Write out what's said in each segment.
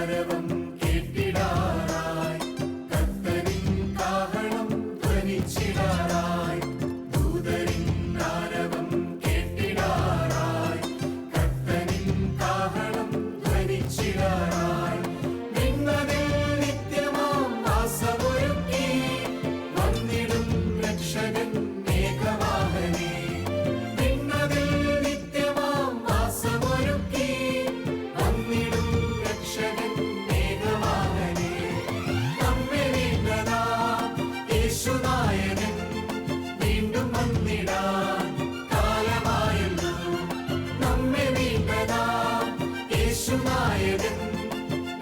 ആരവം കേട്ടിടാറായി, കർത്തനിൻ കാഹളം ധ്വനിച്ചിടാറായി. ദൂതരിൻ ആരവം കേട്ടിടാറായി, കർത്തനിൻ കാഹളം ധ്വനിച്ചിടാറായി. നിന്നതിൽ നിത്യമാം വാസമൊരുക്കി വന്നിടും രക്ഷകൻ മേഘവാഹനേ. നിന്നതിൽ നിത്യമാം വാസമൊരുക്കി വന്നിടും രക്ഷകൻ മേഘവാഹനേ. നമ്മെ വീണ്ടതാ യേശുനായകൻ വീണ്ടും വന്നിടാൻ കാലമായല്ലോ. നമ്മെ വീണ്ടതാ യേശുനായകൻ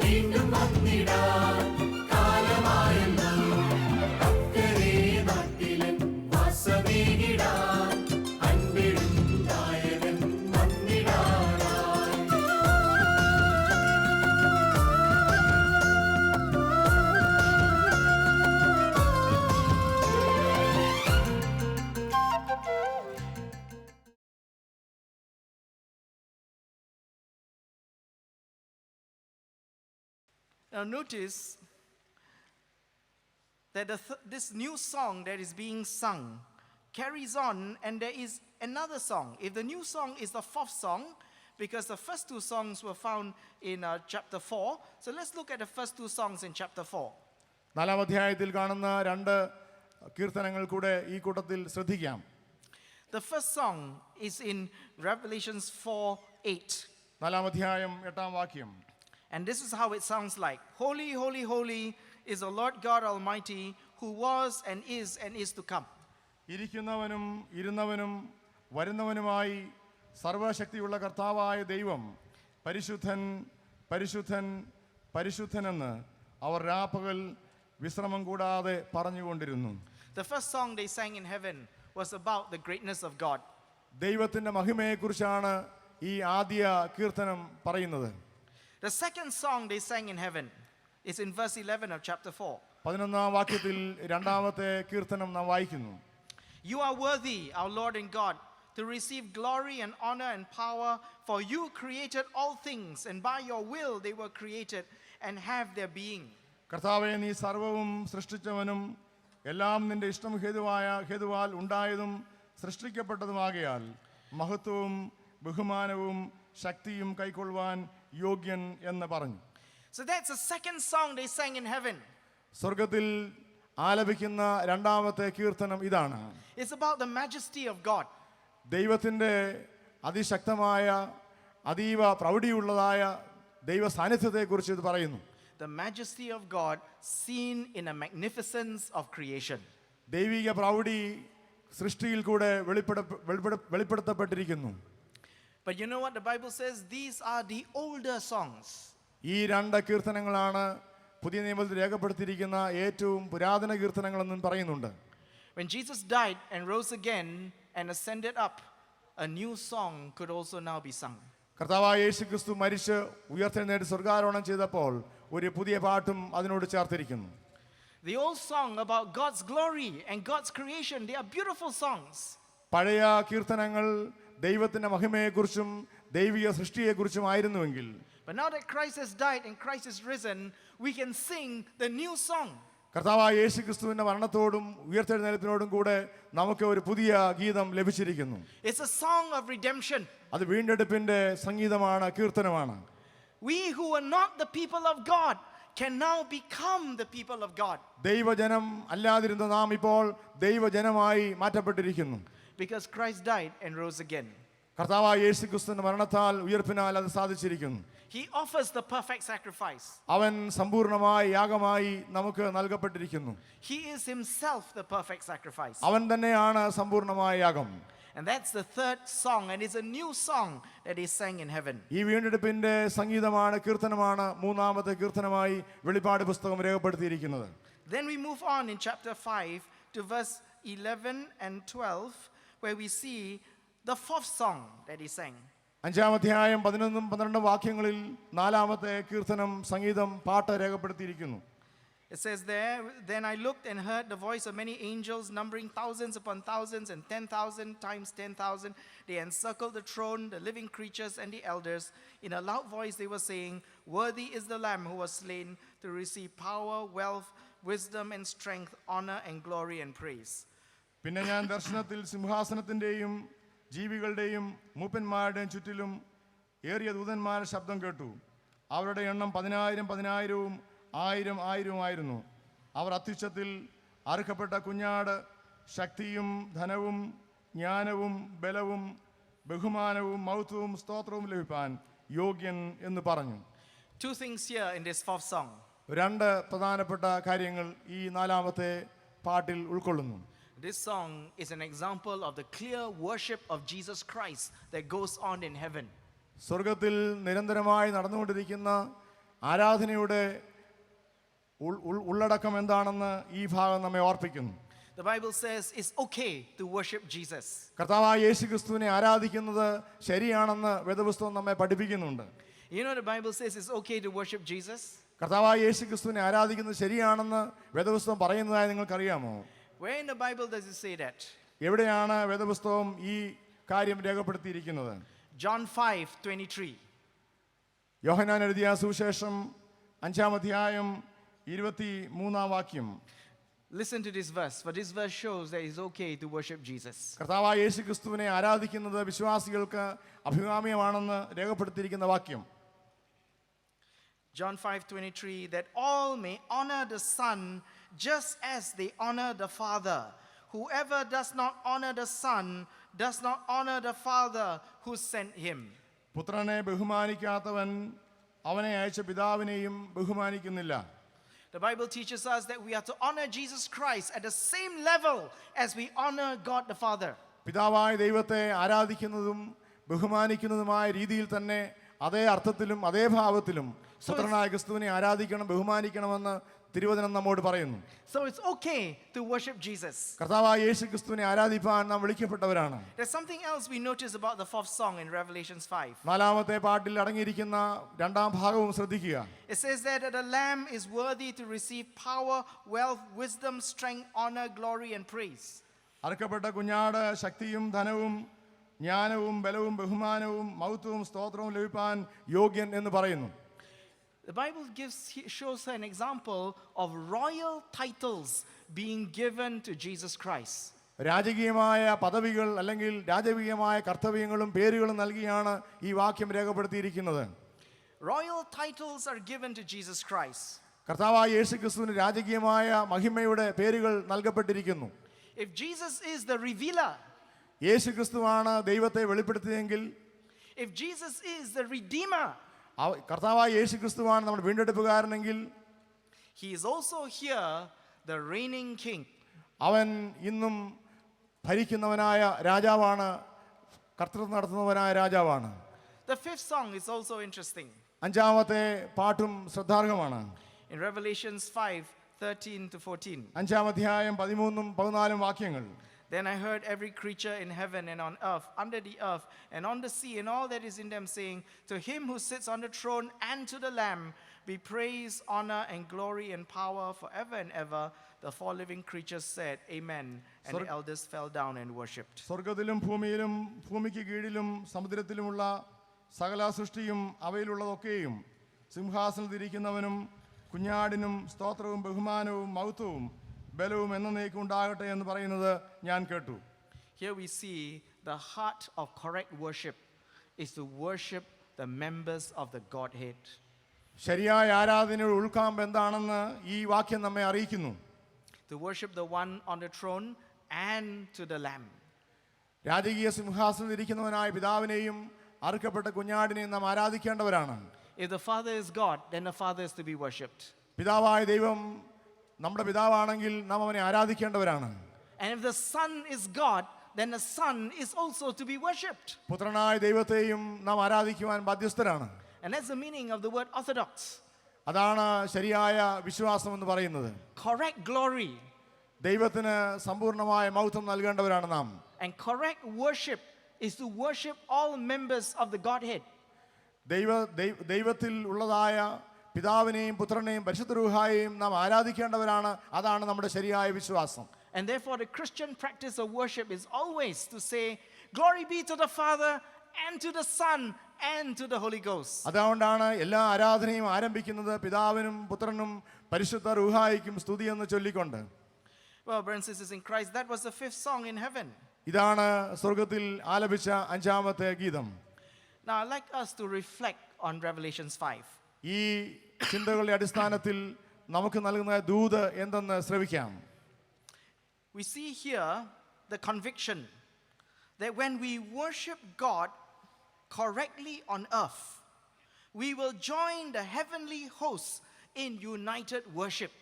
വീണ്ടും വന്നിടാൻ കാലമായല്ലോ. അക്കരെ നാട്ടിലൻ വാസമേകിടാൻ അൻപിടും നായകൻ വന്നിടാനായി. Now notice that this new song that is being sung carries on, and there is another song. If the new song is the fourth song, because the first two songs were found in chapter 4, so let's look at the first two songs in chapter 4. നാലാം അധ്യായത്തിൽ കാണുന്ന രണ്ട് കീർത്തനങ്ങൾ കൂടെ ഈ കൂട്ടത്തിൽ ശ്രദ്ധിക്കാം. The first song is in Revelations 4:8. നാലാം അധ്യായം 8-ാം വാക്യം. And this is how it sounds like. Holy, holy, holy is the Lord God Almighty, who was and is to come. ഇരിക്കുന്നവനും ഇരുന്നവനും വരുന്നവനുമായി സർവശക്തിയുള്ള കർത്താവായ ദൈവം പരിശുദ്ധൻ പരിശുദ്ധൻ പരിശുദ്ധനെന്ന് അവർ രാപ്പകൽ വിശ്രമം കൂടാതെ പറഞ്ഞുകൊണ്ടിരുന്നു. The first song they sang in heaven was about the greatness of God. ദൈവത്തിൻ്റെ മഹിമയെക്കുറിച്ചാണ് ഈ ആദ്യ കീർത്തനം പറയുന്നത്. The second song they sang in heaven is in verse 11 of chapter 4. 11-ാം വാക്യത്തിൽ രണ്ടാമത്തെ കീർത്തനം നാം വായിക്കുന്നു. You are worthy, our Lord and God, to receive glory and honor and power, for you created all things, and by your will they were created and have their being. കർത്താവേ, നീ സർവവും സൃഷ്ടിച്ചവനും എല്ലാം നിന്റെ ഇഷ്ടം ഹേതുവാൽ ഉണ്ടായതും സൃഷ്ടിക്കപ്പെട്ടതുമാകയാൽ മഹത്വവും ബഹുമാനവും ശക്തിയും കൈക്കൊള്ളുവാൻ യോഗ്യൻ എന്ന് പറഞ്ഞു. So that's the second song they sang in heaven. സ്വർഗത്തിൽ ആലപിക്കുന്ന രണ്ടാമത്തെ കീർത്തനം ഇതാണ്. It's about the majesty of God. ദൈവത്തിൻ്റെ അതിശക്തമായ അതീവ പ്രൗഢിയുള്ളതായ ദൈവ സാന്നിധ്യത്തെക്കുറിച്ച് ഇത് പറയുന്നു. The majesty of God seen in a magnificence of creation. ദൈവിക പ്രൗഢി സൃഷ്ടിയിൽ കൂടെ വെളിപ്പെടുത്തപ്പെട്ടിരിക്കുന്നു. But you know what the Bible says? These are the older songs. ഈ രണ്ട് കീർത്തനങ്ങളാണ് പുതിയ നിയമത്തിൽ രേഖപ്പെടുത്തിയിരിക്കുന്ന ഏറ്റവും പുരാതന കീർത്തനങ്ങളെന്നും പറയുന്നുണ്ട്. When Jesus died and rose again and ascended up, a new song could also now be sung. കർത്താവായ യേശുക്രിസ്തു മരിച്ച് ഉയർത്തെഴുന്നേറ്റ് സ്വർഗ്ഗാരോഹണം ചെയ്തപ്പോൾ ഒരു പുതിയ പാട്ടും അതിനോട് ചേർത്തിരിക്കുന്നു. The old song about God's glory and God's creation, they are beautiful songs. പഴയ കീർത്തനങ്ങൾ ദൈവത്തിൻ്റെ മഹിമയെക്കുറിച്ചും ദൈവിക സൃഷ്ടിയെക്കുറിച്ചും ആയിരുന്നുവെങ്കിൽ But now that Christ has died and Christ is risen, we can sing the new song. കർത്താവായ യേശുക്രിസ്തുവിൻ്റെ മരണത്തോടും ഉയർത്തെഴുന്നേൽപ്പിനോടും കൂടെ നമുക്ക് ഒരു പുതിയ ഗീതം ലഭിച്ചിരിക്കുന്നു. It's a song of redemption. അത് വീണ്ടെടുപ്പിൻ്റെ സംഗീതമാണ്, കീർത്തനമാണ്. We who are not the people of God can now become the people of God. ദൈവജനം അല്ലാതിരുന്ന നാം ഇപ്പോൾ ദൈവജനമായി മാറ്റപ്പെട്ടിരിക്കുന്നു. Because Christ died and rose again. കർത്താവായ യേശുക്രിസ്തുവിന്റെ മരണത്താൽ ഉയർപ്പിനാൽ അത് സാധിച്ചിരിക്കുന്നു. He offers the perfect sacrifice. അവൻ സമ്പൂർണ്ണമായ യാഗമായി നമുക്ക് നൽകപ്പെട്ടിരിക്കുന്നു. He is himself the perfect sacrifice. അവൻ തന്നെയാണ് സമ്പൂർണ്ണമായ യാഗം. And that's the third song, and it's a new song that is sang in heaven. ഈ വീണ്ടെടുപ്പിന്റെ സംഗീതമാണ്, കീർത്തനമാണ് മൂന്നാമത്തെ കീർത്തനമായി വെളിപ്പാട് പുസ്തകം രേഖപ്പെടുത്തിയിരിക്കുന്നത്. Then we move on in chapter 5 to verse 11 and 12, where we see the fourth song that he sang. 5-ാം അധ്യായം 11-12 വാക്യങ്ങളിൽ നാലാമത്തെ കീർത്തനം, സംഗീതം, പാട്ട് രേഖപ്പെടുത്തിയിരിക്കുന്നു. It says there, then I looked and heard the voice of many angels, numbering thousands upon thousands and 10,000 times 10,000. They encircled the throne, the living creatures, and the elders. In a loud voice they were saying, "Worthy is the Lamb who was slain to receive power, wealth, wisdom, and strength, honor, and glory, and praise." പിന്നെ ഞാൻ ദർശനത്തിൽ സിംഹാസനത്തിൻ്റെയും ജീവികളുടെയും മൂപ്പന്മാരുടെയും ചുറ്റിലും ഏറിയ ദൂതന്മാരുടെ ശബ്ദം കേട്ടു. അവരുടെ എണ്ണം 10,000 10,000-ഉം 1,000 1,000-ഉമായിരുന്നു. അവർ അത്യുച്ചത്തിൽ അറുക്കപ്പെട്ട കുഞ്ഞാട് ശക്തിയും ധനവും ജ്ഞാനവും ബലവും ബഹുമാനവും മഹത്വവും സ്തോത്രവും ലഭിപ്പാൻ യോഗ്യൻ എന്ന് പറഞ്ഞു. Two things here in this fourth song. രണ്ട് പ്രധാനപ്പെട്ട കാര്യങ്ങൾ ഈ നാലാമത്തെ പാട്ടിൽ ഉൾക്കൊള്ളുന്നു. This song is an example of the clear worship of Jesus Christ that goes on in heaven. സ്വർഗത്തിൽ നിരന്തരമായി നടന്നുകൊണ്ടിരിക്കുന്ന ആരാധനയുടെ ഉള്ളടക്കം എന്താണെന്ന് ഈ ഭാഗം നമ്മെ ഓർപ്പിക്കുന്നു. The Bible says it's okay to worship Jesus. കർത്താവായ യേശുക്രിസ്തുവിനെ ആരാധിക്കുന്നത് ശരിയാണെന്ന് വേദപുസ്തകം നമ്മെ പഠിപ്പിക്കുന്നുണ്ട്. You know the Bible says it's okay to worship Jesus? കർത്താവായ യേശുക്രിസ്തുവിനെ ആരാധിക്കുന്നത് ശരിയാണെന്ന് വേദപുസ്തകം പറയുന്നതായി നിങ്ങൾക്കറിയാമോ? Where in the Bible does it say that? എവിടെയാണ് വേദപുസ്തകം ഈ കാര്യം രേഖപ്പെടുത്തിയിരിക്കുന്നത്? John 5:23. യോഹന്നാൻ എഴുതിയ സുവിശേഷം 5-ാം അധ്യായം 23-ാം വാക്യം. Listen to this verse, for this verse shows that it's okay to worship Jesus. കർത്താവായ യേശുക്രിസ്തുവിനെ ആരാധിക്കുന്നത് വിശ്വാസികൾക്ക് അഭികാമ്യമാണെന്ന് രേഖപ്പെടുത്തിയിരിക്കുന്ന വാക്യം. John 5:23, that all may honor the Son just as they honor the Father. Whoever does not honor the Son does not honor the Father who sent him. പുത്രനെ ബഹുമാനിക്കാത്തവൻ അവനെ അയച്ച പിതാവിനെയും ബഹുമാനിക്കുന്നില്ല. The Bible teaches us that we are to honor Jesus Christ at the same level as we honor God the Father. പിതാവായ ദൈവത്തെ ആരാധിക്കുന്നതും ബഹുമാനിക്കുന്നതുമായ രീതിയിൽ തന്നെ അതേ അർത്ഥത്തിലും അതേ ഭാവത്തിലും പുത്രനായ ക്രിസ്തുവിനെ ആരാധിക്കണം ബഹുമാനിക്കണമെന്ന് തിരുവചനം നമ്മോട് പറയുന്നു. So it's okay to worship Jesus. കർത്താവായ യേശു ക്രിസ്തുവിനെ ആരാധിപ്പാൻ നാം വിളിക്കപ്പെട്ടവരാണ്. There's something else we notice about the fourth song in Revelations 5. നാലാമത്തെ പാട്ടിൽ അടങ്ങിയിരിക്കുന്ന രണ്ടാം ഭാഗവും ശ്രദ്ധിക്കുക. It says that the Lamb is worthy to receive power, wealth, wisdom, strength, honor, glory, and praise. അറുക്കപ്പെട്ട കുഞ്ഞാട് ശക്തിയും ധനവും ജ്ഞാനവും ബലവും ബഹുമാനവും മഹത്വവും സ്തോത്രവും ലഭിപ്പാൻ യോഗ്യൻ എന്ന് പറയുന്നു. The Bible shows an example of royal titles being given to Jesus Christ. രാജകീയമായ പദവികൾ അല്ലെങ്കിൽ രാജകീയമായ കർത്തവ്യങ്ങളും പേരുകളും നൽകിയാണ് ഈ വാക്യം രേഖപ്പെടുത്തിയിരിക്കുന്നത്. Royal titles are given to Jesus Christ. കർത്താവായ യേശുക്രിസ്തുവിന് രാജകീയമായ മഹിമയുടെ പേരുകൾ നൽകപ്പെട്ടിരിക്കുന്നു. If Jesus is the revealer, യേശുക്രിസ്തുവാണ് ദൈവത്തെ വെളിപ്പെടുത്തിയതെങ്കിൽ, if Jesus is the redeemer, കർത്താവായ യേശുക്രിസ്തുവാണ് നമ്മുടെ വീണ്ടെടുപ്പുകാരനെങ്കിൽ, he is also here the reigning king. അവൻ ഇന്നും ഭരിക്കുന്നവനായ രാജാവാണ്, കർത്തൃത്വം നടത്തുന്നവനായ രാജാവാണ്. The fifth song is also interesting. അഞ്ചാമത്തെ പാട്ടും ശ്രദ്ധാർഹമാണ്. In Revelations 5:13-14. 5-ാം അധ്യായം 13-14 വാക്യങ്ങൾ. Then I heard every creature in heaven and on earth, under the earth, and on the sea, and all that is in them, saying, "To him who sits on the throne and to the Lamb be praise, honor, and glory, and power forever and ever." The four living creatures said, "Amen." And the elders fell down and worshipped. സ്വർഗത്തിലും ഭൂമിയിലും ഭൂമിക്ക് കീഴിലും സമുദ്രത്തിലുമുള്ള സകല സൃഷ്ടിയും അവയിലുള്ളതൊക്കെയും സിംഹാസനത്തിരിക്കുന്നവനും കുഞ്ഞാടിനും സ്തോത്രവും ബഹുമാനവും മഹത്വവും ബലവും എന്നേക്കും ഉണ്ടാകട്ടെ എന്ന് പറയുന്നത് ഞാൻ കേട്ടു. Here we see the heart of correct worship is to worship the members of the Godhead. ശരിയായ ആരാധനയുടെ ഉൾക്കാമ്പ് എന്താണെന്ന് ഈ വാക്യം നമ്മെ അറിയിക്കുന്നു. To worship the one on the throne and to the Lamb. രാജകീയ സിംഹാസനത്തിൽ ഇരിക്കുന്നവനായ പിതാവിനെയും അറുക്കപ്പെട്ട കുഞ്ഞാടിനെയും നാം ആരാധിക്കേണ്ടവരാണ്. If the Father is God, then the Father is to be worshipped. പിതാവായ ദൈവം നമ്മുടെ പിതാവാണെങ്കിൽ നാം അവനെ ആരാധിക്കേണ്ടവരാണ്. And if the Son is God, then the Son is also to be worshipped. പുത്രനായ ദൈവത്തെയും നാം ആരാധിക്കുവാൻ ബാധ്യസ്ഥരാണ്. And that's the meaning of the word orthodox. അതാണ് ശരിയായ വിശ്വാസം എന്ന് പറയുന്നത്. Correct glory ദൈവത്തിന് സമ്പൂർണ്ണമായ മഹത്വം നൽകേണ്ടവരാണ് നാം. and correct worship is to worship all members of the Godhead. ദൈവത്തിൽ ഉള്ളതായ പിതാവിനെയും പുത്രനെയും പരിശുദ്ധ റൂഹായെയും നാം ആരാധിക്കേണ്ടവരാണ്. അതാണ് നമ്മുടെ ശരിയായ വിശ്വാസം. And therefore, the Christian practice of worship is always to say, "Glory be to the Father, and to the Son, and to the Holy Ghost." അതുകൊണ്ടാണ് എല്ലാ ആരാധനയും ആരംഭിക്കുന്നത് പിതാവിനും പുത്രനും പരിശുദ്ധ റൂഹായിക്കും സ്തുതി എന്ന് ചൊല്ലിക്കൊണ്ട്. Well, brothers and sisters in Christ, that was the 5th song in heaven. ഇതാണ് സ്വർഗത്തിൽ ആലപിച്ച 5ാമത്തെ ഗീതം. Now, I'd like us to reflect on Revelations 5. ഈ ചിന്തകളുടെ അടിസ്ഥാനത്തിൽ നമുക്ക് നൽകുന്ന ദൂത് എന്തെന്ന് ശ്രവിക്കാം. We see here the conviction that when we worship God correctly on earth, we will join the heavenly hosts in united worship.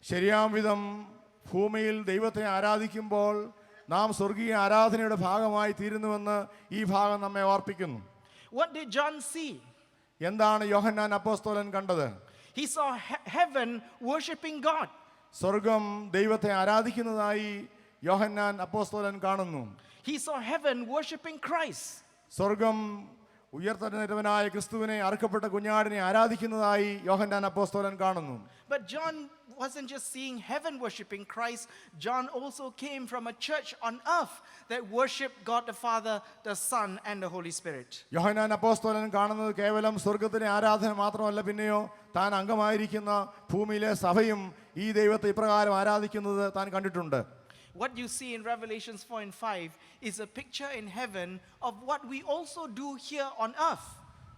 ശരിയാം വിധം ഭൂമിയിൽ ദൈവത്തെ ആരാധിക്കുമ്പോൾ നാം സ്വർഗീയ ആരാധനയുടെ ഭാഗമായി തീരുന്നുവെന്ന് ഈ ഭാഗം നമ്മെ ഓർപ്പിക്കുന്നു. What did John see? എന്താണ് യോഹന്നാൻ അപ്പോസ്തലൻ കണ്ടത്? He saw heaven worshiping God. സ്വർഗം ദൈവത്തെ ആരാധിക്കുന്നതായി യോഹന്നാൻ അപ്പോസ്തലൻ കാണുന്നു. He saw heaven worshiping Christ. സ്വർഗം ഉയർത്തെഴുന്നേറ്റവനായ ക്രിസ്തുവിനെ അറുക്കപ്പെട്ട കുഞ്ഞാടിനെ ആരാധിക്കുന്നതായി യോഹന്നാൻ അപ്പോസ്തലൻ കാണുന്നു. But John wasn't just seeing heaven worshiping Christ. John also came from a church on earth that worshiped God the Father, the Son, and the Holy Spirit. യോഹന്നാൻ അപ്പോസ്തലൻ കാണുന്നത് കേവലം സ്വർഗത്തിലെ ആരാധന മാത്രമല്ല, പിന്നെയോ താൻ അംഗമായിരിക്കുന്ന ഭൂമിയിലെ സഭയും ഈ ദൈവത്തെ ഇപ്രകാരം ആരാധിക്കുന്നത് താൻ കണ്ടിട്ടുണ്ട്. What you see in Revelations 4 and 5 is a picture in heaven of what we also do here on earth.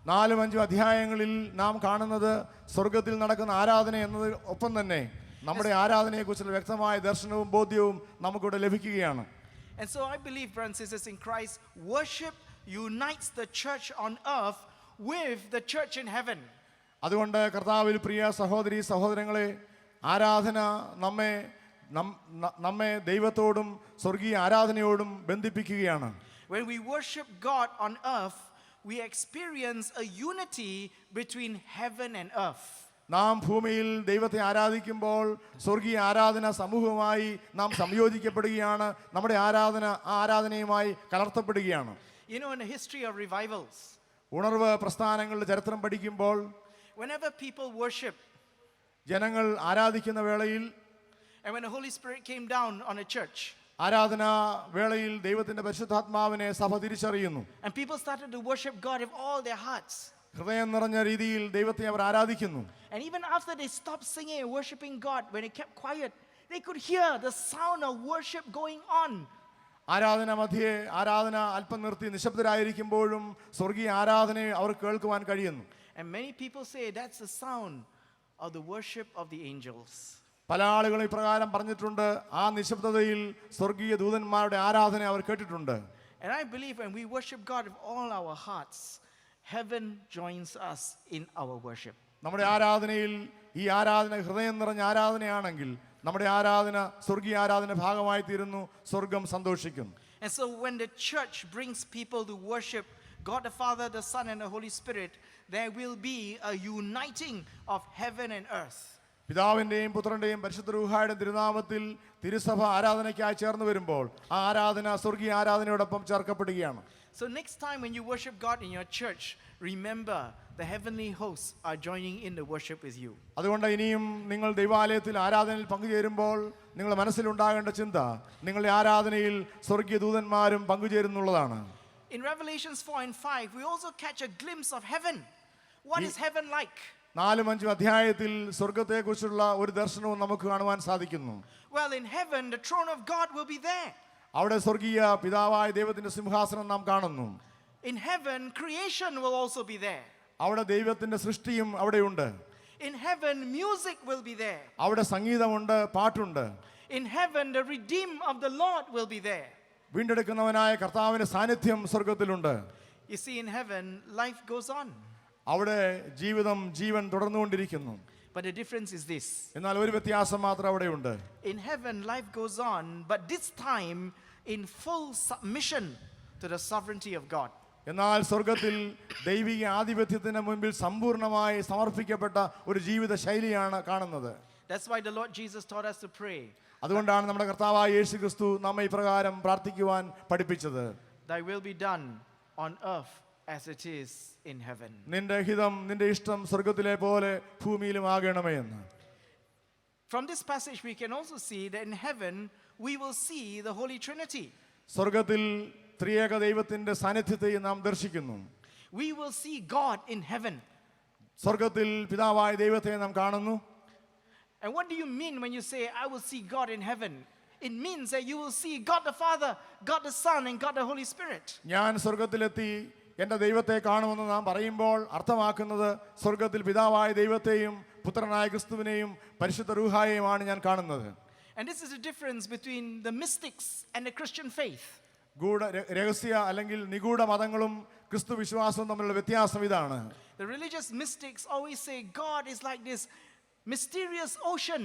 4-5 അധ്യായങ്ങളിൽ നാം കാണുന്നത് സ്വർഗത്തിൽ നടക്കുന്ന ആരാധന എന്നത് ഒപ്പം തന്നെ നമ്മുടെ ആരാധനയെക്കുറിച്ചുള്ള വ്യക്തമായ ദർശനവും ബോധ്യവും നമുക്കിവിടെ ലഭിക്കുകയാണ്. And so I believe, brothers and sisters in Christ, worship unites the church on earth with the church in heaven. അതുകൊണ്ട് കർത്താവിൽ പ്രിയ സഹോദരീ സഹോദരങ്ങളെ, ആരാധന നമ്മെ ദൈവത്തോടും സ്വർഗീയ ആരാധനയോടും ബന്ധിപ്പിക്കുകയാണ്. When we worship God on earth, we experience a unity between heaven and earth. നാം ഭൂമിയിൽ ദൈവത്തെ ആരാധിക്കുമ്പോൾ സ്വർഗീയ ആരാധന സമൂഹവുമായി നാം സംയോജിക്കപ്പെടുകയാണ്. നമ്മുടെ ആരാധന ആ ആരാധനയുമായി കലർത്തപ്പെടുകയാണ്. You know, in the history of revivals, ഉണർവ് പ്രസ്ഥാനങ്ങളുടെ ചരിത്രം പഠിക്കുമ്പോൾ whenever people worship, ജനങ്ങൾ ആരാധിക്കുന്ന വേളയിൽ, and when the Holy Spirit came down on a church, ആരാധനാ വേളയിൽ ദൈവത്തിന്റെ പരിശുദ്ധാത്മാവിനെ സഭ തിരിച്ചറിയുന്നു. and people started to worship God with all their hearts, ഹൃദയം നിറഞ്ഞ രീതിയിൽ ദൈവത്തെ അവർ ആരാധിക്കുന്നു. and even after they stopped singing and worshiping God, when they kept quiet, they could hear the sound of worship going on. ആരാധന മധ്യേ ആരാധന അല്പം നിർത്തി നിശബ്ദരായിരിക്കുമ്പോഴും സ്വർഗീയ ആരാധനയെ അവർ കേൾക്കുവാൻ കഴിയുന്നു. And many people say that's the sound of the worship of the angels. പല ആളുകളും ഇപ്രകാരം പറഞ്ഞിട്ടുണ്ട്, ആ നിശബ്ദതയിൽ സ്വർഗീയ ദൂതന്മാരുടെ ആരാധന അവർ കേട്ടിട്ടുണ്ട്. And I believe when we worship God with all our hearts, heaven joins us in our worship. നമ്മുടെ ആരാധനയിൽ ഈ ആരാധന ഹൃദയം നിറഞ്ഞ ആരാധനയാണെങ്കിൽ നമ്മുടെ ആരാധന സ്വർഗീയ ആരാധന ഭാഗമായി തീരുന്നു. സ്വർഗം സന്തോഷിക്കും. And so when the church brings people to worship God the Father, the Son, and the Holy Spirit, there will be a uniting of heaven and earth. പിതാവിൻ്റെയും പുത്രൻ്റെയും പരിശുദ്ധ റൂഹായുടെ തിരുനാമത്തിൽ തിരുസഭ ആരാധനയ്ക്കായി ചേർന്ന് വരുമ്പോൾ ആ ആരാധന സ്വർഗീയ ആരാധനയോടൊപ്പം ചേർക്കപ്പെടുകയാണ്. So next time when you worship God in your church, remember the heavenly hosts are joining in the worship with you. അതുകൊണ്ട് ഇനിയും നിങ്ങൾ ദൈവാലയത്തിൽ ആരാധനയിൽ പങ്കുചേരുമ്പോൾ നിങ്ങളുടെ മനസ്സിലുണ്ടാകേണ്ട ചിന്ത നിങ്ങളുടെ ആരാധനയിൽ സ്വർഗീയ ദൂതന്മാരും പങ്കുചേരുന്നുള്ളതാണ്. In Revelations 4 and 5, we also catch a glimpse of heaven. What is heaven like? 4-5 അധ്യായത്തിൽ സ്വർഗത്തെക്കുറിച്ചുള്ള ഒരു ദർശനവും നമുക്ക് കാണുവാൻ സാധിക്കുന്നു. Well, in heaven, the throne of God will be there. അവിടെ സ്വർഗീയ പിതാവായ ദൈവത്തിന്റെ സിംഹാസനം നാം കാണുന്നു. In heaven, creation will also be there. അവിടെ ദൈവത്തിന്റെ സൃഷ്ടിയും അവിടെയുണ്ട്. In heaven, music will be there. അവിടെ സംഗീതമുണ്ട്, പാട്ടുണ്ട്. In heaven, the redeemed of the Lord will be there. വീണ്ടെടുക്കുന്നവനായ കർത്താവിന്റെ സാന്നിധ്യം സ്വർഗത്തിലുണ്ട്. You see, in heaven, life goes on. അവിടെ ജീവൻ തുടർന്നുകൊണ്ടിരിക്കുന്നു. But the difference is this. എന്നാൽ ഒരു വ്യത്യാസം മാത്രം അവിടെയുണ്ട്. In heaven, life goes on, but this time in full submission to the sovereignty of God. എന്നാൽ സ്വർഗത്തിൽ ദൈവിക ആധിപത്യത്തിന് മുൻപിൽ സമ്പൂർണ്ണമായി സമർപ്പിക്കപ്പെട്ട ഒരു ജീവിത ശൈലിയാണ് കാണുന്നത്. That's why the Lord Jesus taught us to pray. അതുകൊണ്ടാണ് നമ്മുടെ കർത്താവായ യേശുക്രിസ്തു നമ്മെ ഇപ്രകാരം പ്രാർത്ഥിക്കുവാൻ പഠിപ്പിച്ചത്. Thy will be done on earth as it is in heaven. നിന്റെ ഹിതം നിന്റെ ഇഷ്ടം സ്വർഗത്തിലെ പോലെ ഭൂമിയിലും ആകണമേ എന്ന്. From this passage, we can also see that in heaven we will see the Holy Trinity. സ്വർഗത്തിൽ ത്രിയേക ദൈവത്തിന്റെ സാന്നിധ്യത്തെ നാം ദർശിക്കുന്നു. We will see God in heaven. സ്വർഗത്തിൽ പിതാവായ ദൈവത്തെ നാം കാണുന്നു. And what do you mean when you say, I will see God in heaven? It means that you will see God the Father, God the Son, and God the Holy Spirit. ഞാൻ സ്വർഗത്തിലെത്തി എൻ്റെ ദൈവത്തെ കാണുമെന്ന് നാം പറയുമ്പോൾ അർത്ഥമാക്കുന്നത് സ്വർഗത്തിൽ പിതാവായ ദൈവത്തെയും പുത്രനായ ക്രിസ്തുവിനെയും പരിശുദ്ധ റൂഹായെയുമാണ് ഞാൻ കാണുന്നത്. And this is the difference between the mystics and the Christian faith. രഹസ്യ അല്ലെങ്കിൽ നിഗൂഢ മതങ്ങളും ക്രിസ്തു വിശ്വാസവും തമ്മിലുള്ള വ്യത്യാസം ഇതാണ്. The religious mystics always say God is like this mysterious ocean.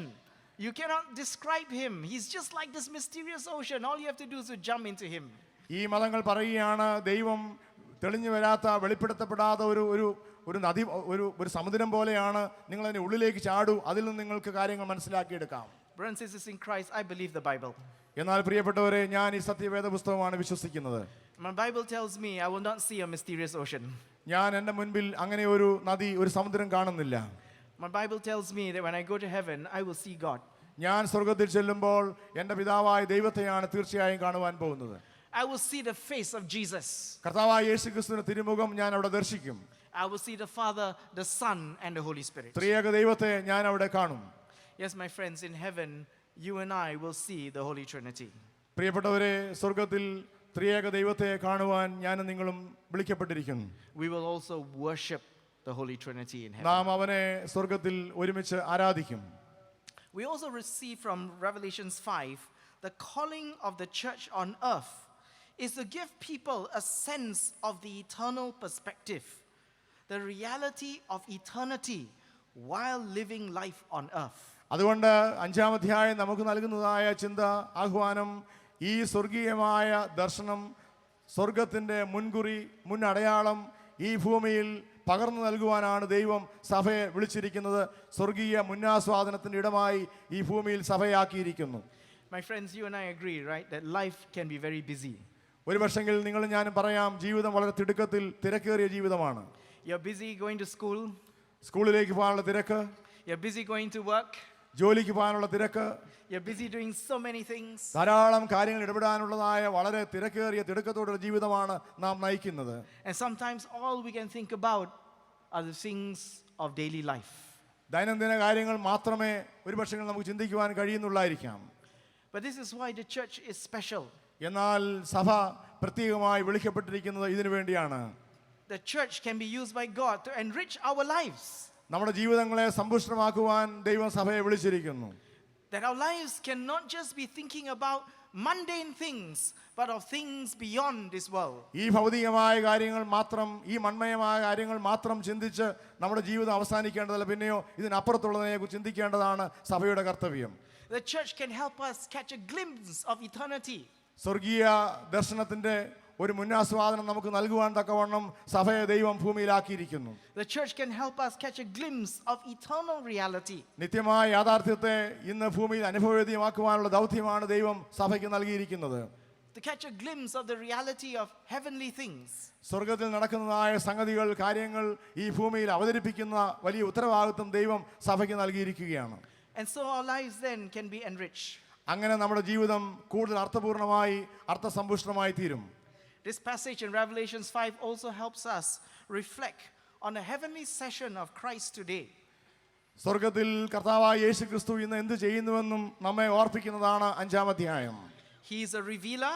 You cannot describe him. He's just like this mysterious ocean. All you have to do is to jump into him. ഈ മതങ്ങൾ പറയുകയാണ് ദൈവം തെളിഞ്ഞു വരാത്ത വെളിപ്പെടുത്തപ്പെടാത്ത ഒരു നദി ഒരു സമുദ്രം പോലെയാണ്. നിങ്ങൾ അതിന്റെ ഉള്ളിലേക്ക് ചാടൂ, അതിൽ നിന്ന് നിങ്ങൾക്ക് കാര്യങ്ങൾ മനസ്സിലാക്കിയെടുക്കാം. Brothers and sisters in Christ, I believe the Bible. എന്നാൽ പ്രിയപ്പെട്ടവരെ, ഞാൻ ഈ സത്യവേദ പുസ്തകമാണ് വിശ്വസിക്കുന്നത്. My Bible tells me I will not see a mysterious ocean. ഞാൻ എൻ്റെ മുൻപിൽ അങ്ങനെ ഒരു നദി, ഒരു സമുദ്രം കാണുന്നില്ല. My Bible tells me that when I go to heaven, I will see God. ഞാൻ സ്വർഗത്തിൽ ചെല്ലുമ്പോൾ എൻ്റെ പിതാവായ ദൈവത്തെയാണ് തീർച്ചയായും കാണുവാൻ പോകുന്നത്. I will see the face of Jesus. കർത്താവായ യേശുക്രിസ്തുവിന്റെ തിരുമുഖം ഞാൻ അവിടെ ദർശിക്കും. I will see the Father, the Son, and the Holy Spirit. ത്രിയേക ദൈവത്തെ ഞാൻ അവിടെ കാണും. Yes, my friends, in heaven, you and I will see the Holy Trinity. പ്രിയപ്പെട്ടവരെ, സ്വർഗത്തിൽ ത്രിയേക ദൈവത്തെ കാണുവാൻ ഞാനും നിങ്ങളും വിളിക്കപ്പെട്ടിരിക്കുന്നു. We will also worship the Holy Trinity in heaven. നാം അവനെ സ്വർഗത്തിൽ ഒരുമിച്ച് ആരാധിക്കും. We also receive from Revelations 5 the calling of the church on earth is to give people a sense of the eternal perspective, the reality of eternity while living life on earth. അതുകൊണ്ട് 5-ാം അധ്യായം നമുക്ക് നൽകുന്നതായ ചിന്ത, ആഹ്വാനം, ഈ സ്വർഗീയമായ ദർശനം, സ്വർഗത്തിൻ്റെ മുൻകുറി, മുൻ അടയാളം ഈ ഭൂമിയിൽ പകർന്നു നൽകുവാനാണ് ദൈവം സഭയെ വിളിച്ചിരിക്കുന്നത്. സ്വർഗീയ മുന്നാസ്വാദനത്തിൻ്റെ ഇടമായി ഈ ഭൂമിയിൽ സഭയാക്കിയിരിക്കുന്നു. My friends, you and I agree, right, that life can be very busy. ഒരു പക്ഷെങ്കിൽ നിങ്ങൾ ഞാനും പറയാം, ജീവിതം വളരെ തിടുക്കത്തിൽ തിരക്കേറിയ ജീവിതമാണ്. You're busy going to school. സ്കൂളിലേക്ക് പോകാനുള്ള തിരക്ക്. You're busy going to work. ജോലിക്ക് പോകാനുള്ള തിരക്ക്. You're busy doing so many things. ധാരാളം കാര്യങ്ങൾ ഇടപെടാനുള്ളതായ വളരെ തിരക്കേറിയ തിടുക്കത്തോടുള്ള ജീവിതമാണ് നാം നയിക്കുന്നത്. And sometimes all we can think about are the things of daily life. ദൈനംദിന കാര്യങ്ങൾ മാത്രമേ ഒരു പക്ഷേ നമുക്ക് ചിന്തിക്കുവാൻ കഴിയുന്നുള്ളായിരിക്കാം. But this is why the church is special. എന്നാൽ സഭ പ്രത്യേകമായി വിളിക്കപ്പെട്ടിരിക്കുന്നത് ഇതിനു വേണ്ടിയാണ്. The church can be used by God to enrich our lives. നമ്മുടെ ജീവിതങ്ങളെ സമ്പുഷ്ടമാക്കുവാൻ ദൈവം സഭയെ വിളിച്ചിരിക്കുന്നു. That our lives cannot just be thinking about mundane things, but of things beyond this world. ഈ ഭൗതികമായ കാര്യങ്ങൾ മാത്രം, ഈ മൺമയമായ കാര്യങ്ങൾ മാത്രം ചിന്തിച്ച് നമ്മുടെ ജീവിതം അവസാനിക്കേണ്ടതല്ല, പിന്നെയോ ഇതിനപ്പുറത്തുള്ളതിനെ കുറിച്ച് ചിന്തിക്കേണ്ടതാണ് സഭയുടെ കർത്തവ്യം. The church can help us catch a glimpse of eternity. സ്വർഗീയ ദർശനത്തിന്റെ ഒരു മുന്നാസ്വാദനം നമുക്ക് നൽകുവാൻ തക്കവണ്ണം സഭയെ ദൈവം ഭൂമിയിലാക്കിയിരിക്കുന്നു. The church can help us catch a glimpse of eternal reality. നിത്യമായ യാഥാർത്ഥ്യത്തെ ഇന്ന് ഭൂമിയിൽ അനുഭവവേദ്യമാക്കുവാനുള്ള ദൗത്യമാണ് ദൈവം സഭയ്ക്ക് നൽകിയിരിക്കുന്നത്. To catch a glimpse of the reality of heavenly things. സ്വർഗത്തിൽ നടക്കുന്നതായ സംഗതികൾ, കാര്യങ്ങൾ ഈ ഭൂമിയിൽ അവതരിപ്പിക്കുന്ന വലിയ ഉത്തരവാദിത്വം ദൈവം സഭയ്ക്ക് നൽകിയിരിക്കുകയാണ്. And so our lives then can be enriched. അങ്ങനെ നമ്മുടെ ജീവിതം കൂടുതൽ അർത്ഥപൂർണമായി, അർത്ഥസമ്പുഷ്ടമായി തീരും. This passage in Revelations 5 also helps us reflect on the heavenly session of Christ today. സ്വർഗത്തിൽ കർത്താവായ യേശു ക്രിസ്തു ഇന്ന് എന്ത് ചെയ്യുന്നുവെന്നും നമ്മെ ഓർപ്പിക്കുന്നതാണ് 5-ാം അധ്യായം. He is a revealer.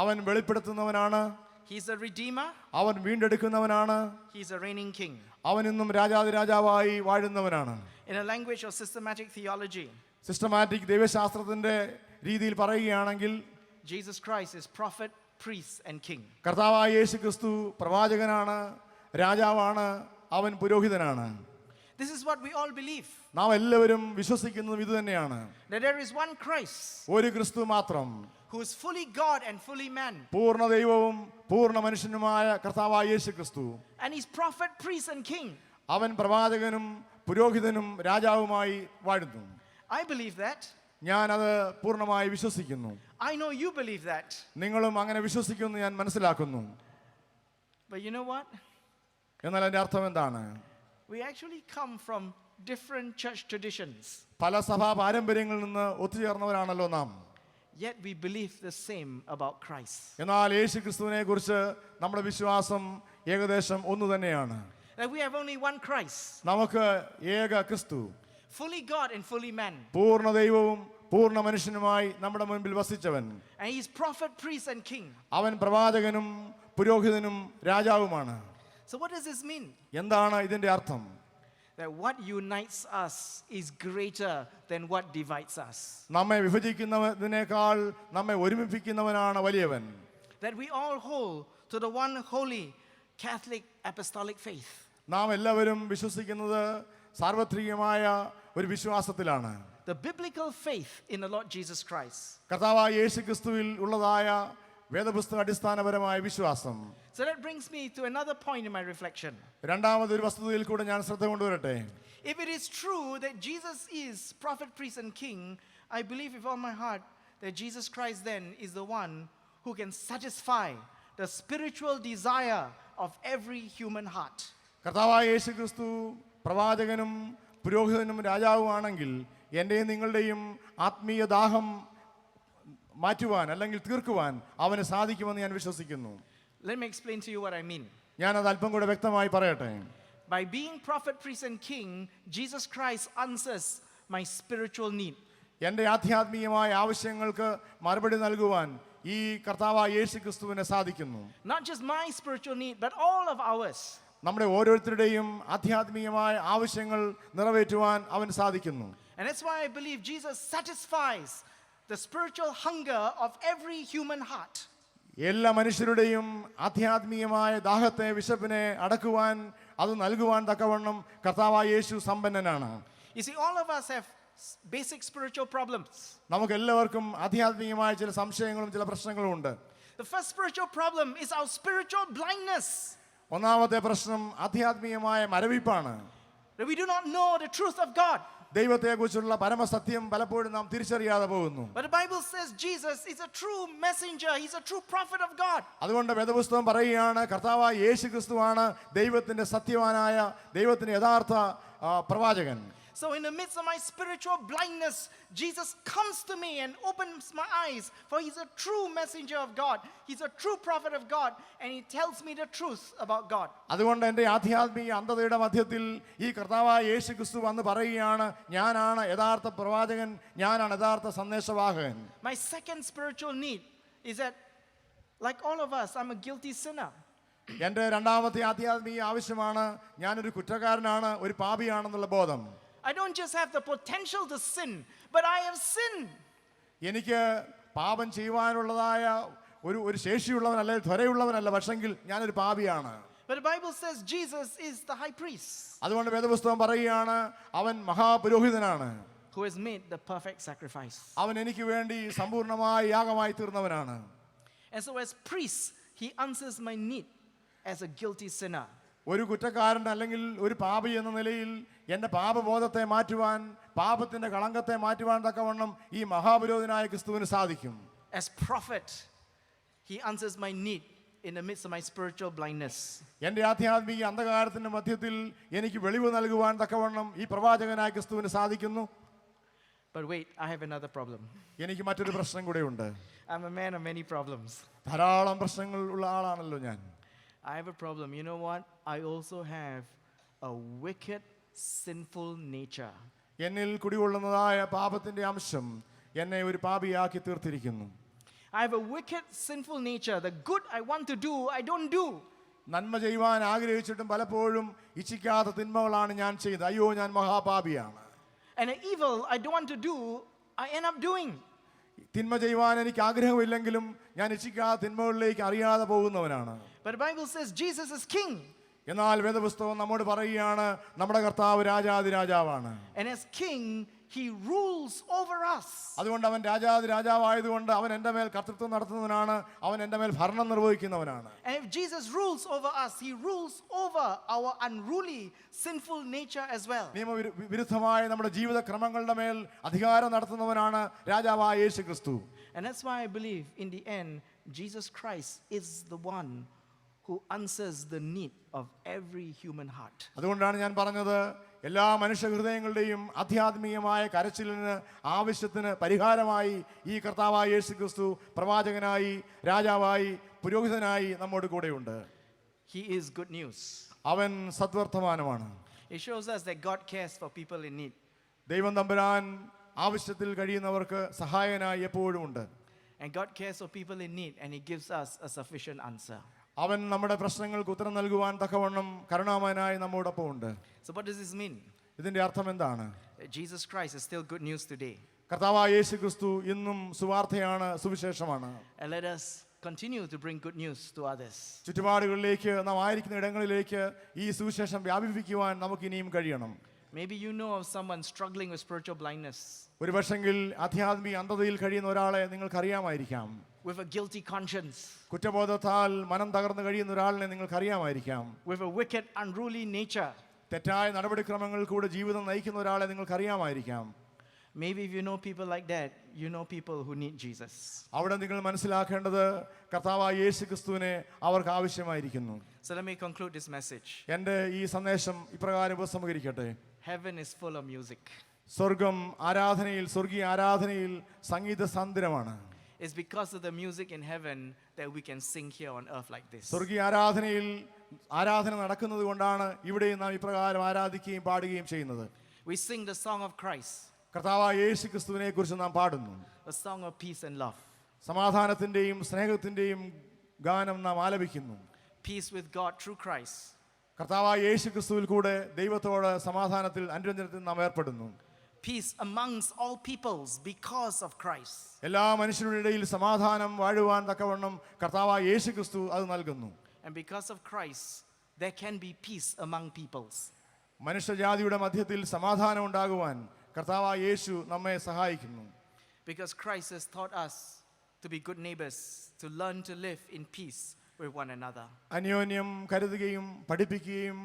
അവൻ വെളിപ്പെടുത്തുന്നവനാണ്. He is a redeemer. അവൻ വീണ്ടെടുക്കുന്നവനാണ്. He is a reigning king. അവൻ ഇന്നും രാജാതിരാജാവായി വാഴുന്നവനാണ്. In a language of systematic theology, systematic ദൈവശാസ്ത്രത്തിന്റെ രീതിയിൽ പറയുകയാണെങ്കിൽ Jesus Christ is prophet, priest, and king. കർത്താവായ യേശു ക്രിസ്തു പ്രവാചകനാണ്, രാജാവാണ്, അവൻ പുരോഹിതനാണ്. This is what we all believe. നാം എല്ലാവരും വിശ്വസിക്കുന്നതും ഇത് തന്നെയാണ്. That there is one Christ ഒരു ക്രിസ്തു മാത്രം, who is fully God and fully man. പൂർണ്ണ ദൈവവും പൂർണ്ണ മനുഷ്യനുമായ കർത്താവായ യേശു ക്രിസ്തു. And he's prophet, priest, and king. അവൻ പ്രവാചകനും പുരോഹിതനും രാജാവുമായി വാഴുന്നു. I believe that. ഞാൻ അത് പൂർണ്ണമായി വിശ്വസിക്കുന്നു. I know you believe that. നിങ്ങളും അങ്ങനെ വിശ്വസിക്കുമെന്ന് ഞാൻ മനസ്സിലാക്കുന്നു. But you know what? എന്നാൽ അതിന്റെ അർത്ഥം എന്താണ്? We actually come from different church traditions. പല സഭാ പാരമ്പര്യങ്ങളിൽ നിന്ന് ഒത്തുചേർന്നവരാണല്ലോ നാം. Yet we believe the same about Christ. എന്നാൽ യേശു ക്രിസ്തുവിനെ കുറിച്ച് നമ്മുടെ വിശ്വാസം ഏകദേശം ഒന്ന് തന്നെയാണ്. That we have only one Christ. നമുക്ക് ഏക ക്രിസ്തു, Fully God and fully man. പൂർണ്ണ ദൈവവും പൂർണ്ണ മനുഷ്യനുമായി നമ്മുടെ മുൻപിൽ വസിച്ചവൻ. And he's prophet, priest and king. അവൻ പ്രവാചകനും പുരോഹിതനും രാജാവുമാണ്. So what does this mean? എന്താണ് ഇതിന്റെ അർത്ഥം? That what unites us is greater than what divides us. നമ്മെ വിഭജിക്കുന്നതിനേക്കാൾ നമ്മെ ഒരുമിപ്പിക്കുന്നവനാണ് വലിയവൻ. That we all hold to the one holy Catholic apostolic faith. നാം എല്ലാവരും വിശ്വസിക്കുന്നത് സാർവത്രികമായ ഒരു വിശ്വാസത്തിലാണ്. The biblical faith in the Lord Jesus Christ. കർത്താവായ യേശു ക്രിസ്തുവിൽ ഉള്ളതായ വേദപുസ്തക അടിസ്ഥാനപരമായ വിശ്വാസം. So that brings me to another point in my reflection. രണ്ടാമതൊരു വസ്തുതയിൽ കൂടെ ഞാൻ ശ്രദ്ധ കൊണ്ടുവരട്ടെ. If it is true that Jesus is prophet, priest and king, I believe with all my heart that Jesus Christ then is the one who can satisfy the spiritual desire of every human heart. കർത്താവായ യേശു ക്രിസ്തു പ്രവാചകനും പുരോഹിതനും രാജാവുമാണെങ്കിൽ എൻ്റെയും നിങ്ങളുടെയും ആത്മീയ ദാഹം മാറ്റുവാൻ അല്ലെങ്കിൽ തീർക്കുവാൻ അവന് സാധിക്കുമെന്ന് ഞാൻ വിശ്വസിക്കുന്നു. Let me explain to you what I mean. ഞാനത് അല്പം കൂടെ വ്യക്തമായി പറയട്ടെ. By being prophet, priest and king, Jesus Christ answers my spiritual need. എൻ്റെ ആധ്യാത്മികമായ ആവശ്യങ്ങൾക്ക് മറുപടി നൽകുവാൻ ഈ കർത്താവായ യേശു ക്രിസ്തുവിന് സാധിക്കുന്നു. Not just my spiritual need, but all of ours. നമ്മുടെ ഓരോരുത്തരുടെയും ആധ്യാത്മികമായ ആവശ്യങ്ങൾ നിറവേറ്റുവാൻ അവന് സാധിക്കുന്നു. And that's why I believe Jesus satisfies the spiritual hunger of every human heart. എല്ലാ മനുഷ്യരുടെയും ആധ്യാത്മികമായ ദാഹത്തെ, വിശപ്പിനെ അടക്കുവാൻ, അത് നൽകുവാൻ തക്കവണ്ണം കർത്താവായ യേശു സമ്പന്നനാണ്. You see, all of us have basic spiritual problems. നമുക്ക് എല്ലാവർക്കും ആധ്യാത്മികമായ ചില സംശയങ്ങളും ചില പ്രശ്നങ്ങളും ഉണ്ട്. The first spiritual problem is our spiritual blindness. ഒന്നാമത്തെ പ്രശ്നം ആധ്യാത്മികമായ മരവിപ്പാണ്. That we do not know the truth of God. ദൈവത്തെക്കുറിച്ചുള്ള പരമസത്യം പലപ്പോഴും നാം തിരിച്ചറിയാതെ പോകുന്നു. But the Bible says Jesus is a true messenger. He's a true prophet of God. അതുകൊണ്ട് വേദപുസ്തകം പറയുകയാണ് കർത്താവായ യേശു ക്രിസ്തുവാണ് ദൈവത്തിന്റെ സത്യവാനായ ദൈവത്തിന്റെ യഥാർത്ഥ പ്രവാചകൻ. So in the midst of my spiritual blindness, Jesus comes to me and opens my eyes, for he's a true messenger of God. He's a true prophet of God, and he tells me the truth about God. അതുകൊണ്ട് എൻ്റെ ആധ്യാത്മിക അന്ധതയുടെ മധ്യത്തിൽ ഈ കർത്താവായ യേശു ക്രിസ്തു വന്ന് പറയുകയാണ്, ഞാനാണ് യഥാർത്ഥ പ്രവാചകൻ, ഞാനാണ് യഥാർത്ഥ സന്ദേശവാഹകൻ. My second spiritual need is that, like all of us, I'm a guilty sinner. എൻ്റെ രണ്ടാമത്തെ ആധ്യാത്മിക ആവശ്യമാണ്, ഞാനൊരു കുറ്റക്കാരനാണ്, ഒരു പാപിയാണെന്നുള്ള ബോധം. I don't just have the potential to sin, but I have sinned. എനിക്ക് പാപം ചെയ്യുവാനുള്ളതായ ഒരു ശേഷിയുള്ളവനല്ല, ത്വരയുള്ളവനല്ല, പക്ഷെങ്കിൽ ഞാനൊരു പാപിയാണ്. But the Bible says Jesus is the high priest അതുകൊണ്ട് വേദപുസ്തകം പറയുകയാണ് അവൻ മഹാപുരോഹിതനാണ്, who has made the perfect sacrifice. അവൻ എനിക്ക് വേണ്ടി സമ്പൂർണ്ണമായ യാഗമായി തീർന്നവനാണ്. And so as priest, he answers my need as a guilty sinner. ഒരു കുറ്റക്കാരൻ അല്ലെങ്കിൽ ഒരു പാപി എന്ന നിലയിൽ എൻ്റെ പാപബോധത്തെ മാറ്റുവാൻ, പാപത്തിന്റെ കളങ്കത്തെ മാറ്റുവാൻ തക്കവണ്ണം ഈ മഹാപുരോഹിതനായ ക്രിസ്തുവിന് സാധിക്കും. As prophet, he answers my need in the midst of my spiritual blindness. എൻ്റെ ആധ്യാത്മിക അന്ധകാരത്തിന്റെ മധ്യത്തിൽ എനിക്ക് വെളിവ് നൽകുവാൻ തക്കവണ്ണം ഈ പ്രവാചകനായ ക്രിസ്തുവിന് സാധിക്കുന്നു. But wait, I have another problem. എനിക്ക് മറ്റൊരു പ്രശ്നം കൂടെ ഉണ്ട്. I'm a man of many problems. ധാരാളം പ്രശ്നങ്ങൾ ഉള്ള ആളാണല്ലോ ഞാൻ. I have a problem. You know what? I also have a wicked, sinful nature. എന്നിൽ കുടികൊള്ളുന്നതായ പാപത്തിന്റെ അംശം എന്നെ ഒരു പാപിയാക്കി തീർത്തിരിക്കുന്നു. I have a wicked, sinful nature. The good I want to do, I don't do. നന്മ ചെയ്യുവാൻ ആഗ്രഹിച്ചിട്ടും പലപ്പോഴും ഇച്ഛിക്കാത്ത തിന്മകളാണ് ഞാൻ ചെയ്തത്. അയ്യോ, ഞാൻ മഹാപാപിയാണ്. And the evil I don't want to do, I end up doing. തിന്മ ചെയ്യുവാൻ എനിക്ക് ആഗ്രഹമില്ലെങ്കിലും ഞാൻ ഇച്ഛിക്കാത്ത തിന്മകളിലേക്ക് അറിയാതെ പോകുന്നവനാണ്. But the Bible says Jesus is king. എന്നാൽ വേദപുസ്തകം നമ്മോട് പറയുകയാണ് നമ്മുടെ കർത്താവ് രാജാതിരാജാവാണ്. And as king, he rules over us. അതുകൊണ്ട് അവൻ രാജാതിരാജാവായതുകൊണ്ട് അവൻ എൻ്റെ മേൽ കർത്തൃത്വം നടത്തുന്നവനാണ്, അവൻ എൻ്റെ മേൽ ഭരണം നിർവഹിക്കുന്നവനാണ്. And if Jesus rules over us, he rules over our unruly, sinful nature as well. നിയമവിരുദ്ധമായ നമ്മുടെ ജീവിത ക്രമങ്ങളുടെ മേൽ അധികാരം നടത്തുന്നവനാണ് രാജാവായ യേശു ക്രിസ്തു. And that's why I believe in the end, Jesus Christ is the one who answers the need of every human heart. അതുകൊണ്ടാണ് ഞാൻ പറഞ്ഞത്, എല്ലാ മനുഷ്യ ഹൃദയങ്ങളുടെയും ആധ്യാത്മികമായ കരച്ചിലിന്, ആവശ്യത്തിന് പരിഹാരമായി ഈ കർത്താവായ യേശു ക്രിസ്തു പ്രവാചകനായി, രാജാവായി, പുരോഹിതനായി നമ്മോട് കൂടെയുണ്ട്. He is good news. അവൻ സദ്വർത്തമാനമാണ്. It shows us that God cares for people in need. ദൈവം തമ്പുരാൻ ആവശ്യത്തിൽ കഴിയുന്നവർക്ക് സഹായനായി എപ്പോഴും ഉണ്ട്. And God cares for people in need, and He gives us a sufficient answer. അവൻ നമ്മുടെ പ്രശ്നങ്ങൾക്ക് ഉത്തരം നൽകുവാൻ തക്കവണ്ണം കരുണാമയനായി നമ്മോടൊപ്പം ഉണ്ട്. So what does this mean? ഇതിന്റെ അർത്ഥം എന്താണ്? That Jesus Christ is still good news today. കർത്താവായ യേശു ക്രിസ്തു ഇന്നും സുവാർത്തയാണ്, സുവിശേഷമാണ്. And let us continue to bring good news to others. ചുറ്റുപാടുകളിലേക്ക്, നാം ആയിരിക്കുന്ന ഇടങ്ങളിലേക്ക് ഈ സുവിശേഷം വ്യാപിപ്പിക്കുവാൻ നമുക്ക് ഇനിയും കഴിയണം. Maybe you know of someone struggling with spiritual blindness, ഒരു പക്ഷെങ്കിൽ ആധ്യാത്മിക അന്ധതയിൽ കഴിയുന്ന ഒരാളെ നിങ്ങൾക്കറിയാമായിരിക്കാം. with a guilty conscience, കുറ്റബോധത്താൽ മനം തകർന്നു കഴിയുന്ന ഒരാളിനെ നിങ്ങൾക്കറിയാമായിരിക്കാം. with a wicked, unruly nature. തെറ്റായ നടപടിക്രമങ്ങൾ കൂടെ ജീവിതം നയിക്കുന്ന ഒരാളെ നിങ്ങൾക്കറിയാമായിരിക്കാം. Maybe if you know people like that, you know people who need Jesus. അവിടെ നിങ്ങൾ മനസ്സിലാക്കേണ്ടത് കർത്താവായ യേശു ക്രിസ്തുവിനെ അവർക്ക് ആവശ്യമായിരിക്കുന്നു. So let me conclude this message. എൻ്റെ ഈ സന്ദേശം ഇപ്രകാരം ഉപസംഹരിക്കട്ടെ. Heaven is full of music. സ്വർഗം ആരാധനയിൽ, സ്വർഗീയ ആരാധനയിൽ സംഗീത സാന്ദ്രമാണ്. It's because of the music in heaven that we can sing here on earth like this. സ്വർഗീയ ആരാധനയിൽ ആരാധന നടക്കുന്നത് കൊണ്ടാണ് ഇവിടെയും നാം ഇപ്രകാരം ആരാധിക്കുകയും പാടുകയും ചെയ്യുന്നത്. We sing the song of Christ, കർത്താവായ യേശു ക്രിസ്തുവിനെ കുറിച്ച് നാം പാടുന്നു. a song of peace and love. സമാധാനത്തിന്റെയും സ്നേഹത്തിന്റെയും ഗാനം നാം ആലപിക്കുന്നു. Peace with God through Christ. കർത്താവായ യേശു ക്രിസ്തുവിൽ കൂടെ ദൈവത്തോട് സമാധാനത്തിൽ, അനുരഞ്ജനത്തിൽ നാം ഏർപ്പെടുന്നു. Peace amongst all peoples because of Christ. എല്ലാ മനുഷ്യരുടെ ഇടയിൽ സമാധാനം വാഴുവാൻ തക്കവണ്ണം കർത്താവായ യേശു ക്രിസ്തു അത് നൽകുന്നു. And because of Christ, there can be peace among peoples. മനുഷ്യജാതിയുടെ മധ്യത്തിൽ സമാധാനം ഉണ്ടാകുവാൻ കർത്താവായ യേശു നമ്മെ സഹായിക്കുന്നു. Because Christ has taught us to be good neighbors, to learn to live in peace with one another. അന്യോന്യം കരുതുകയും പഠിപ്പിക്കുകയും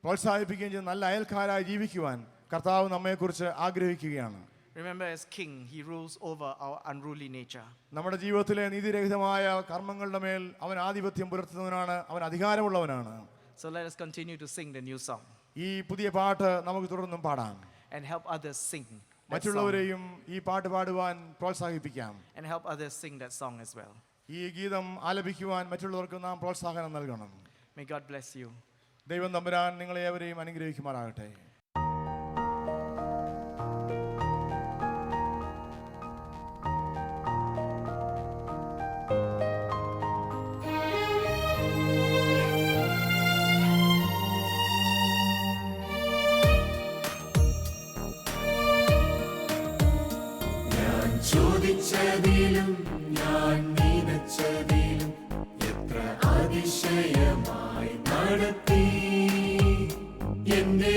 പ്രോത്സാഹിപ്പിക്കുകയും ചെയ്യുന്ന നല്ല അയൽക്കാരായി ജീവിക്കുവാൻ കർത്താവ് നമ്മെക്കുറിച്ച് ആഗ്രഹിക്കുകയാണ്. Remember, as king, he rules over our unruly nature. നമ്മുടെ ജീവിതത്തിലെ നീതിരഹിതമായ കർമ്മങ്ങളുടെ മേൽ അവൻ ആധിപത്യം പുലർത്തുന്നവനാണ്, അവൻ അധികാരമുള്ളവനാണ്. So let us continue to sing the new song ഈ പുതിയ പാട്ട് നമുക്ക് തുടർന്നും പാടാം. and help others sing that song. മറ്റുള്ളവരെയും ഈ പാട്ട് പാടുവാൻ പ്രോത്സാഹിപ്പിക്കാം. And help others sing that song as well. ഈ ഗീതം ആലപിക്കുവാൻ മറ്റുള്ളവർക്ക് നാം പ്രോത്സാഹനം നൽകണം. May God bless you. ദൈവം തമ്പുരാൻ നിങ്ങളെ ഏവരെയും അനുഗ്രഹിക്കുമാറാകട്ടെ. ചോദിച്ചതിലും ഞാൻ നനച്ചതിലും എത്ര അതിശയമായി നടത്തി എന്റെ